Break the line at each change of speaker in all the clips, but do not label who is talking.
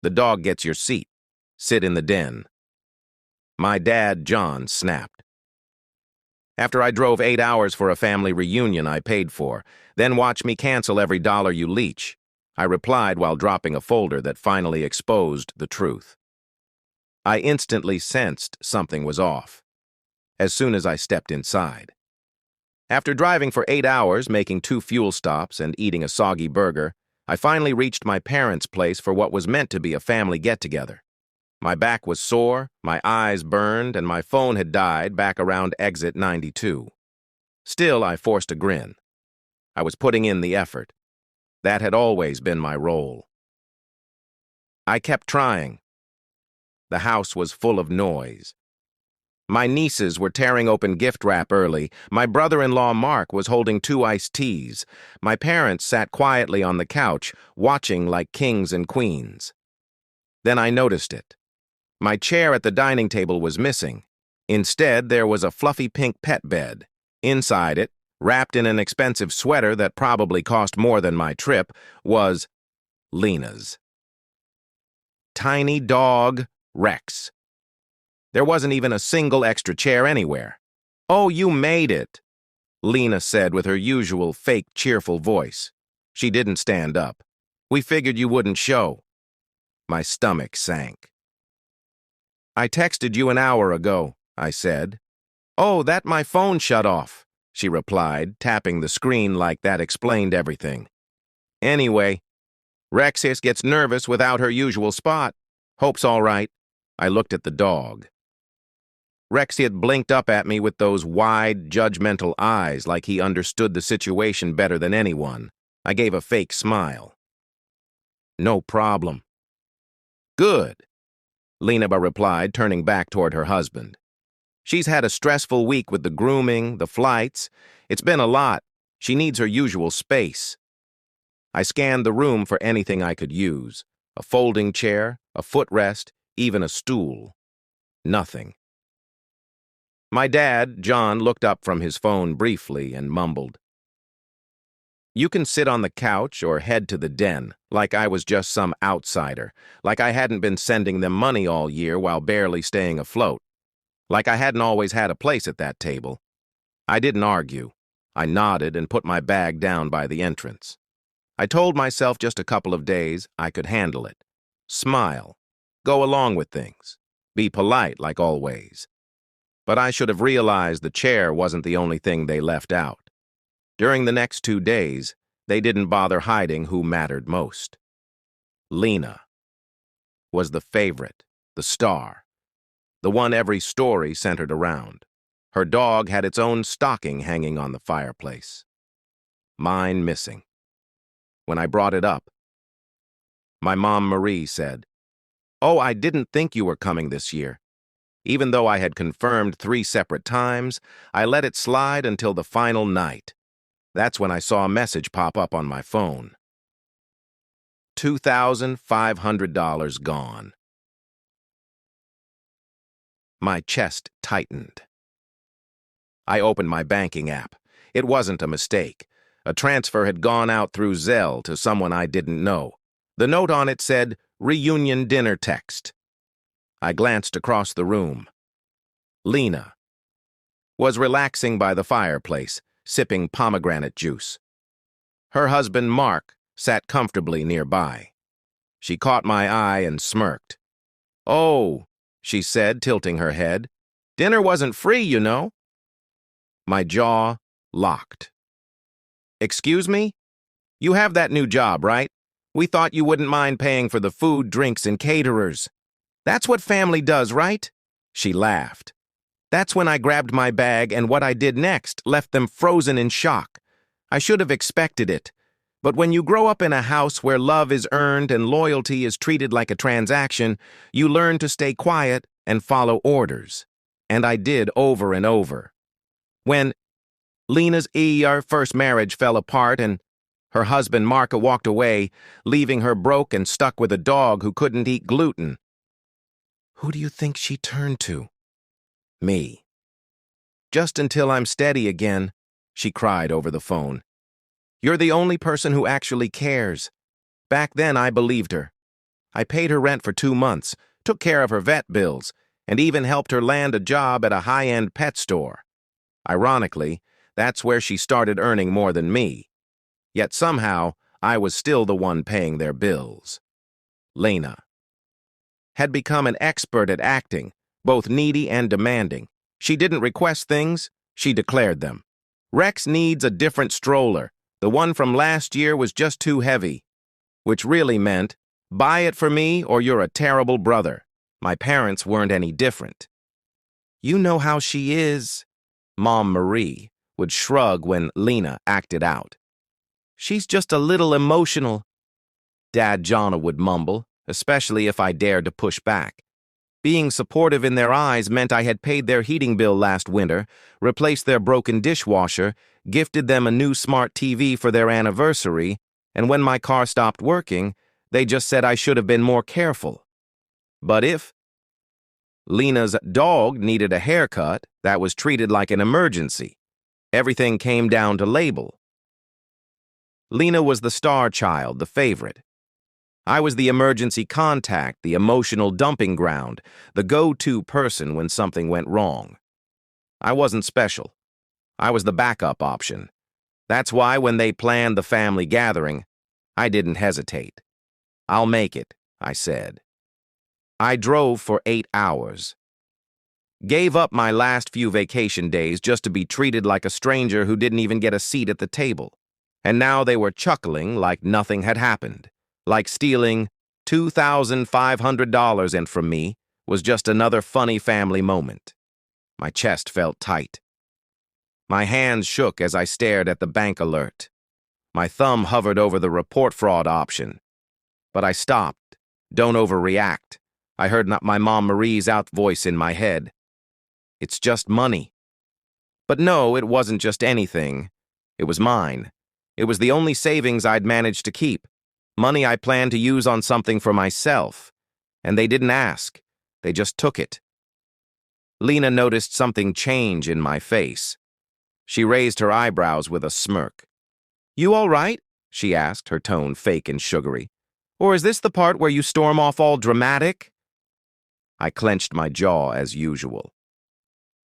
The dog gets your seat. Sit in the den. My dad, John, snapped. After I drove 8 hours for a family reunion I paid for, then watch me cancel every dollar you leech, I replied while dropping a folder that finally exposed the truth. I instantly sensed something was off, as soon as I stepped inside. After driving for 8 hours, making 2 fuel stops, and eating a soggy burger, I finally reached my parents' place for what was meant to be a family get-together. My back was sore, my eyes burned, and my phone had died back around exit 92. Still, I forced a grin. I was putting in the effort. That had always been my role. I kept trying. The house was full of noise. My nieces were tearing open gift wrap early. My brother-in-law Mark was holding 2 iced teas. My parents sat quietly on the couch, watching like kings and queens. Then I noticed it. My chair at the dining table was missing. Instead, there was a fluffy pink pet bed. Inside it, wrapped in an expensive sweater that probably cost more than my trip, was Lena's. Tiny dog Rex. There wasn't even a single extra chair anywhere. "Oh, you made it," Lena said with her usual fake cheerful voice. She didn't stand up. "We figured you wouldn't show." My stomach sank. "I texted you an hour ago," I said. "Oh, that my phone shut off," she replied, tapping the screen like that explained everything. "Anyway, Rexis gets nervous without her usual spot. Hope's all right." I looked at the dog. Rexy had blinked up at me with those wide, judgmental eyes like he understood the situation better than anyone. I gave a fake smile. "No problem." "Good," Lenaba replied, turning back toward her husband. "She's had a stressful week with the grooming, the flights. It's been a lot. She needs her usual space." I scanned the room for anything I could use. A folding chair, a footrest, even a stool. Nothing. My dad, John, looked up from his phone briefly and mumbled, "You can sit on the couch or head to the den," like I was just some outsider, like I hadn't been sending them money all year while barely staying afloat, like I hadn't always had a place at that table. I didn't argue. I nodded and put my bag down by the entrance. I told myself just a couple of days I could handle it. Smile. Go along with things. Be polite like always. But I should have realized the chair wasn't the only thing they left out. During the next 2 days, they didn't bother hiding who mattered most. Lena was the favorite, the star, the one every story centered around. Her dog had its own stocking hanging on the fireplace. Mine missing. When I brought it up, my mom Marie said, "Oh, I didn't think you were coming this year." Even though I had confirmed 3 separate times, I let it slide until the final night. That's when I saw a message pop up on my phone. $2,500 gone. My chest tightened. I opened my banking app. It wasn't a mistake. A transfer had gone out through Zelle to someone I didn't know. The note on it said, "Reunion dinner text." I glanced across the room. Lena was relaxing by the fireplace, sipping pomegranate juice. Her husband, Mark, sat comfortably nearby. She caught my eye and smirked. "Oh," she said, tilting her head. "Dinner wasn't free, you know." My jaw locked. "Excuse me? You have that new job, right? We thought you wouldn't mind paying for the food, drinks, and caterers. That's what family does, right?" She laughed. That's when I grabbed my bag, and what I did next left them frozen in shock. I should have expected it. But when you grow up in a house where love is earned and loyalty is treated like a transaction, you learn to stay quiet and follow orders. And I did over and over. When Lena's our first marriage fell apart and her husband Marka walked away, leaving her broke and stuck with a dog who couldn't eat gluten. Who do you think she turned to? Me. "Just until I'm steady again," she cried over the phone. "You're the only person who actually cares." Back then, I believed her. I paid her rent for 2 months, took care of her vet bills, and even helped her land a job at a high-end pet store. Ironically, that's where she started earning more than me. Yet somehow, I was still the one paying their bills. Lena had become an expert at acting, both needy and demanding. She didn't request things, she declared them. Rex needs a different stroller. The one from last year was just too heavy. Which really meant, buy it for me or you're a terrible brother. My parents weren't any different. You know how she is, Mom Marie would shrug when Lena acted out. She's just a little emotional, Dad Jonna would mumble, especially if I dared to push back. Being supportive in their eyes meant I had paid their heating bill last winter, replaced their broken dishwasher, gifted them a new smart TV for their anniversary, and when my car stopped working, they just said I should have been more careful. But if Lena's dog needed a haircut, that was treated like an emergency. Everything came down to label. Lena was the star child, the favorite. I was the emergency contact, the emotional dumping ground, the go-to person when something went wrong. I wasn't special. I was the backup option. That's why when they planned the family gathering, I didn't hesitate. I'll make it, I said. I drove for 8 hours. Gave up my last few vacation days just to be treated like a stranger who didn't even get a seat at the table. And now they were chuckling like nothing had happened. Like stealing $2,500 and from me was just another funny family moment. My chest felt tight. My hands shook as I stared at the bank alert. My thumb hovered over the report fraud option. But I stopped. Don't overreact. I heard my Mom Marie's out voice in my head. It's just money. But no, it wasn't just anything. It was mine. It was the only savings I'd managed to keep. Money I planned to use on something for myself. And they didn't ask. They just took it. Lena noticed something change in my face. She raised her eyebrows with a smirk. You all right? She asked, her tone fake and sugary. Or is this the part where you storm off all dramatic? I clenched my jaw as usual.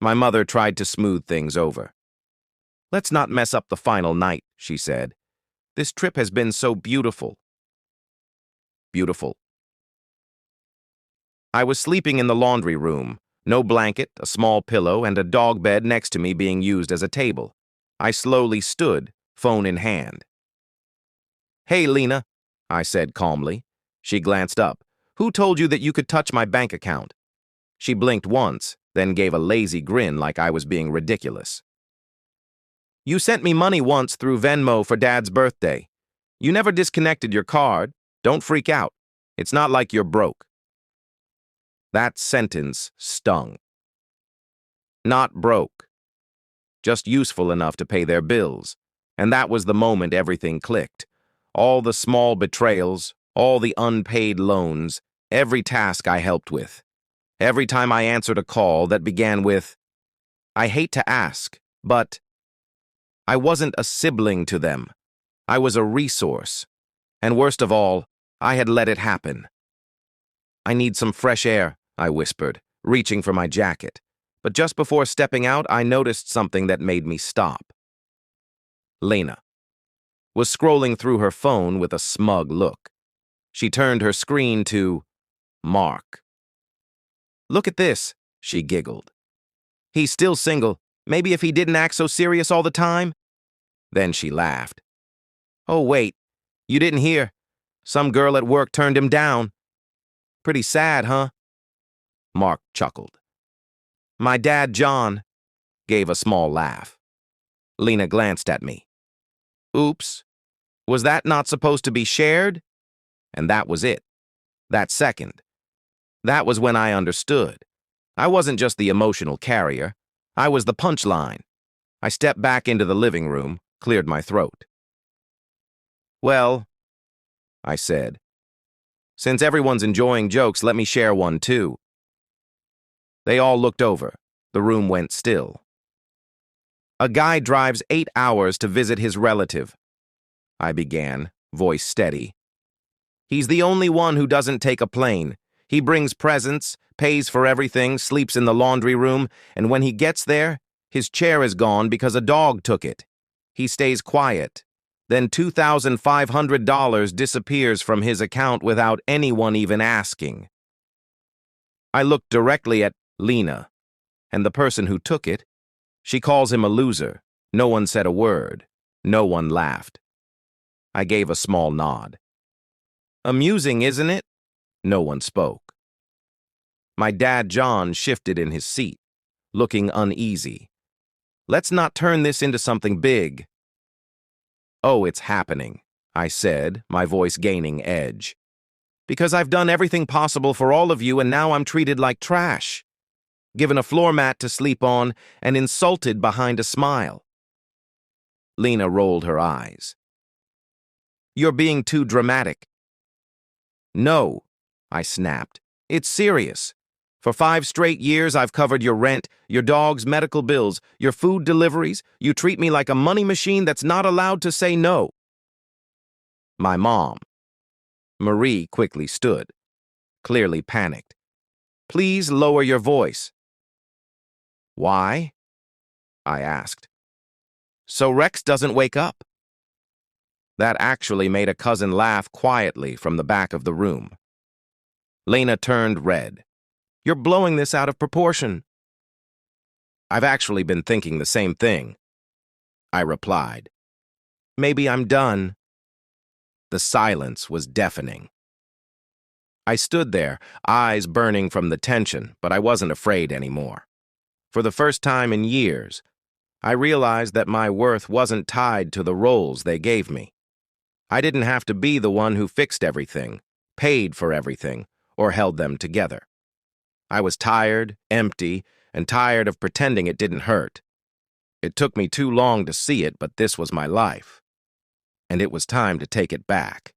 My mother tried to smooth things over. Let's not mess up the final night, she said. This trip has been so beautiful. Beautiful. I was sleeping in the laundry room. No blanket, a small pillow, and a dog bed next to me being used as a table. I slowly stood, phone in hand. Hey, Lena, I said calmly. She glanced up. Who told you that you could touch my bank account? She blinked once, then gave a lazy grin like I was being ridiculous. You sent me money once through Venmo for Dad's birthday. You never disconnected your card. Don't freak out. It's not like you're broke. That sentence stung. Not broke. Just useful enough to pay their bills. And that was the moment everything clicked. All the small betrayals, all the unpaid loans, every task I helped with. Every time I answered a call that began with, I hate to ask, but I wasn't a sibling to them. I was a resource. And worst of all, I had let it happen. I need some fresh air, I whispered, reaching for my jacket. But just before stepping out, I noticed something that made me stop. Lena was scrolling through her phone with a smug look. She turned her screen to Mark. Look at this, she giggled. He's still single. Maybe if he didn't act so serious all the time? Then she laughed. Oh, wait, you didn't hear. Some girl at work turned him down. Pretty sad, huh? Mark chuckled. My dad, John, gave a small laugh. Lena glanced at me. Oops, was that not supposed to be shared? And that was it. That second. That was when I understood. I wasn't just the emotional carrier. I was the punchline. I stepped back into the living room, cleared my throat. Well, I said, since everyone's enjoying jokes, let me share one too. They all looked over. The room went still. A guy drives 8 hours to visit his relative, I began, voice steady. He's the only one who doesn't take a plane. He brings presents, pays for everything, sleeps in the laundry room, and when he gets there, his chair is gone because a dog took it. He stays quiet. Then $2,500 disappears from his account without anyone even asking. I looked directly at Lena, and the person who took it. She calls him a loser. No one said a word. No one laughed. I gave a small nod. Amusing, isn't it? No one spoke. My dad, John, shifted in his seat, looking uneasy. Let's not turn this into something big. Oh, it's happening, I said, my voice gaining edge. Because I've done everything possible for all of you and now I'm treated like trash. Given a floor mat to sleep on and insulted behind a smile. Lena rolled her eyes. You're being too dramatic. No, I snapped. It's serious. For 5 straight years, I've covered your rent, your dog's medical bills, your food deliveries. You treat me like a money machine that's not allowed to say no. My mom. Marie quickly stood, clearly panicked. Please lower your voice. Why? I asked. So Rex doesn't wake up. That actually made a cousin laugh quietly from the back of the room. Lena turned red. You're blowing this out of proportion. I've actually been thinking the same thing, I replied. Maybe I'm done. The silence was deafening. I stood there, eyes burning from the tension, but I wasn't afraid anymore. For the first time in years, I realized that my worth wasn't tied to the roles they gave me. I didn't have to be the one who fixed everything, paid for everything, or held them together. I was tired, empty, and tired of pretending it didn't hurt. It took me too long to see it, but this was my life. And it was time to take it back.